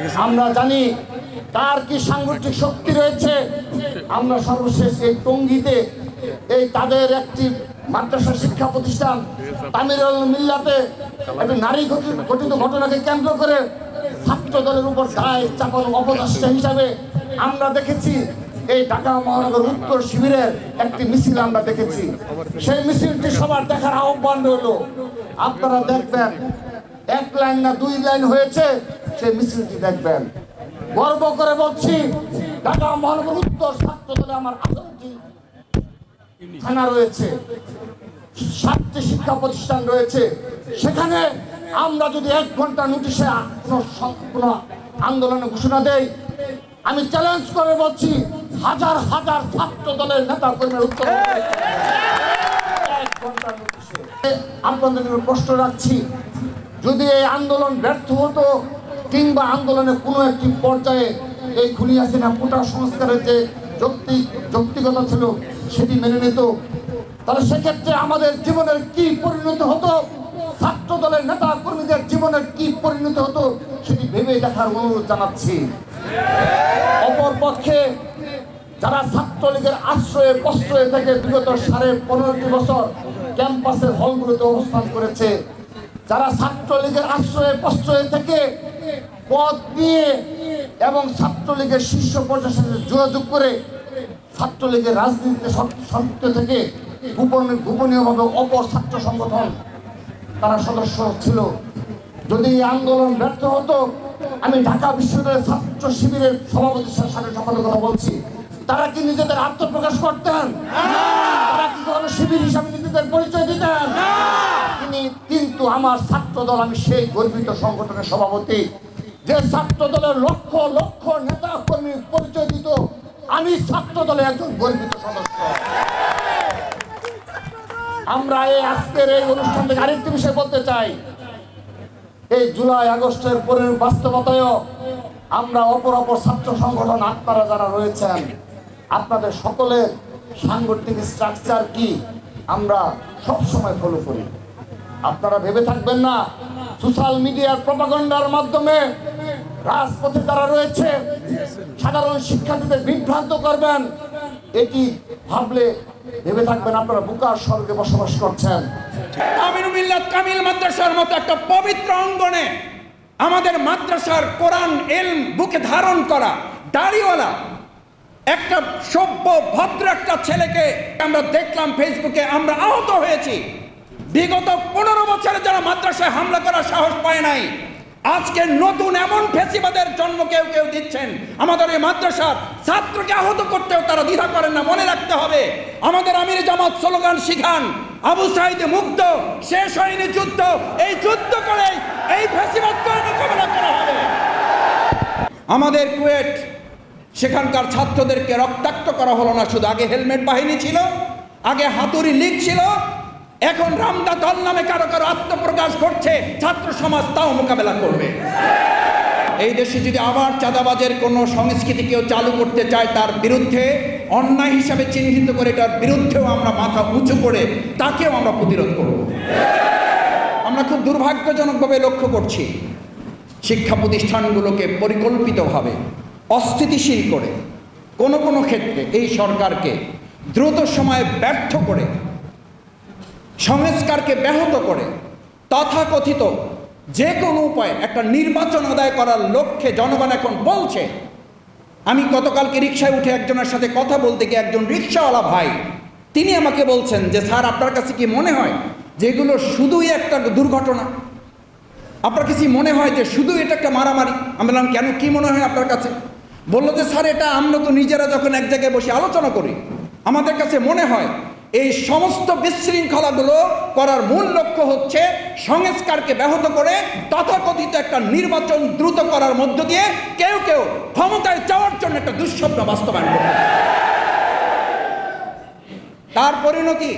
আমরা জানি কার কি সাংগঠনিক শক্তি রয়েছে। আমরা সর্বশেষ এই টঙ্গীতে এই তাদের একটি মাদ্রাসা শিক্ষা প্রতিষ্ঠান তামিরুল মিল্লাতে একটি নারী ঘটিত ঘটনাকে কেন্দ্র করে ছাত্র দলের উপর দায় চাপানো অপচেষ্টা হিসাবে আমরা দেখেছি এই ঢাকা মহানগর উত্তর শিবিরের একটি মিছিল আমরা দেখেছি। সেই মিছিলটি সবার দেখার আহ্বান রইল। আপনারা দেখবেন, এক লাইন না দুই লাইন হয়েছে, সেই মিছিলটি দেখবেন। গর্ব করে বলছি, ঢাকা মহানগর উত্তর ছাত্র দলে আমার 18টি থানা রয়েছে, 7টি শিক্ষা প্রতিষ্ঠান রয়েছে। সেখানে আমরা যদি 1 ঘন্টা নোটিশে কোনো আন্দোলনের ঘোষণা দেই, আমি চ্যালেঞ্জ করে বলছি হাজার হাজার ছাত্র দলের নেতা কর্মীর উত্তর 1 ঘন্টা নোটিশে। আপনাদের প্রশ্ন রাখছি, যদি এই আন্দোলন ব্যর্থ হতো কিংবা আন্দোলনের কোনো একটি পর্যায়ে এই খুনি হাসিনা কোটা সংস্কারের যে যৌক্তিকতা ছিল সেটি মেনে নিত, তাহলে সেক্ষেত্রে আমাদের জীবনের কি পরিণত হতো, ছাত্র দলের নেতা কর্মীদের জীবনের কি পরিণত হতো সেটি ভেবে দেখার অনুরোধ জানাচ্ছি। অপরপক্ষে যারা ছাত্রলীগের আশ্রয়ে প্রশ্রয়ে থেকে বিগত 15.5 বছর ক্যাম্পাসের হলগুলোতে অবস্থান করেছে, যারা ছাত্রলীগের আশ্রয়ে প্রশ্রয়ে থেকে পদ নিয়ে এবং ছাত্রলীগের শীর্ষ পর্যায়ের সাথে যোগাযোগ করে ছাত্রলীগের রাজনীতিতে সম্পৃক্ত থেকে গোপনীয়ভাবে অপর ছাত্র সংগঠন তারা সদস্য ছিল, যদি এই আন্দোলন ব্যর্থ হতো, আমি ঢাকা বিশ্ববিদ্যালয়ের ছাত্র শিবিরের সভাপতির সাথে কথা বলছি, তারা কি নিজেদের আত্মপ্রকাশ করতেন? তারা কি কোনো শিবির হিসাবে নিজেদের পরিচয় দিতেন? কিন্তু আমার ছাত্র দল, আমি সেই গর্বিত সংগঠনের সভাপতি যে ছাত্র দলের লক্ষ লক্ষ নেতা কর্মী পরিচয় দিত, আমি ছাত্র দলের একজন গর্বিত সদস্য। আমরা এই আজকের এই অনুষ্ঠান থেকে আরেকটি বিষয় বলতে চাই, এই জুলাই আগস্টের পরের বাস্তবতায়ও আমরা অপর ছাত্র সংগঠন আপনারা যারা রয়েছেন, আপনাদের সকলের সাংগঠনিক স্ট্রাকচার কি আমরা সব সময় ফলো করি। আপনারা ভেবে থাকবেন না সোশ্যাল মিডিয়ার প্রপাগান্ডার মাধ্যমে রাজপথে যারা রয়েছে সাধারণ শিক্ষার্থীদের বিভ্রান্ত করবেন, এটি ভাবলে ভেবে থাকবেন আপনারা বুকার স্বর্গে বসবাস করছেন। তামিরুল মিল্লাত কামিল মাদ্রাসার মতো একটা পবিত্র অঙ্গনে আমাদের মাদ্রাসার কোরআন ইলম বুকে ধারণ করা দাড়িওয়ালা একটা সভ্য ভদ্র একটা ছেলেকে আমরা দেখলাম ফেসবুকে, আমরা আহত হয়েছি। বিগত 15 বছরে যারা মাদ্রাসায় হামলা করার সাহস পায় নাই, আজকে নতুন এমন ফেসিবাদের জন্ম কেউ কেউ দিচ্ছেন। আমাদের এই মাদ্রাসার ছাত্রকে আহত করতেও তারা দ্বিধা করেন না। মনে রাখতে হবে, আমাদের আমির জামাত স্লোগান শিখান, আবু সাইদ মুগ্ধ, শেষ হয়নি যুদ্ধ, এই যুদ্ধ করে এই ফেসিবাদকে মোকাবেলা করা হবে। আমাদের কুয়েট, সেখানকার ছাত্রদেরকে রক্তাক্ত করা হলো না শুধু, আগে হেলমেট বাহিনী ছিল, আগে হাতুড়ি লীগ ছিল, এখন রামদা দল নামে কারো কারো আত্মপ্রকাশ করছে, ছাত্র সমাজ তাও মোকাবেলা করবে। এই দেশে যদি আবার চাঁদাবাজের কোনো সংস্কৃতি কেউ চালু করতে চায়, তার বিরুদ্ধে অন্যায় হিসাবে চিহ্নিত করে তার বিরুদ্ধেও আমরা মাথা উঁচু করে তাকেও আমরা প্রতিরোধ করব। আমরা খুব দুর্ভাগ্যজনকভাবে লক্ষ্য করছি, শিক্ষা প্রতিষ্ঠানগুলোকে পরিকল্পিতভাবে অস্থিতিশীল করে কোনো ক্ষেত্রে এই সরকারকে দ্রুত সময়ে ব্যর্থ করে, সংস্কারকে ব্যাহত করে, তথাকথিত যে কোনো উপায়ে একটা নির্বাচন আদায় করার লক্ষ্যে জনগণ এখন বলছে। আমি গতকালকে রিক্সায় উঠে একজনের সাথে কথা বলতে গিয়ে একজন রিক্সাওয়ালা ভাই তিনি আমাকে বলছেন যে, স্যার আপনার কাছে কি মনে হয় যে এগুলো শুধুই একটা দুর্ঘটনা? আপনার কাছে মনে হয় যে শুধু এটা একটা মারামারি? আমি বললাম, কেন, কি মনে হয় আপনার কাছে? বললো যে, স্যার এটা আমরা তো নিজেরা যখন এক জায়গায় বসে আলোচনা করি, আমাদের কাছে মনে হয় এই সমস্ত বিশৃঙ্খলাগুলো করার মূল লক্ষ্য হচ্ছে সংস্কারকে ব্যাহত করে তথাকথিত একটা নির্বাচন দ্রুত করার মধ্য দিয়ে কেউ কেউ ক্ষমতায় যাওয়ার জন্য একটা দুঃস্বপ্ন বাস্তবায়ন করবে। তার পরিণতি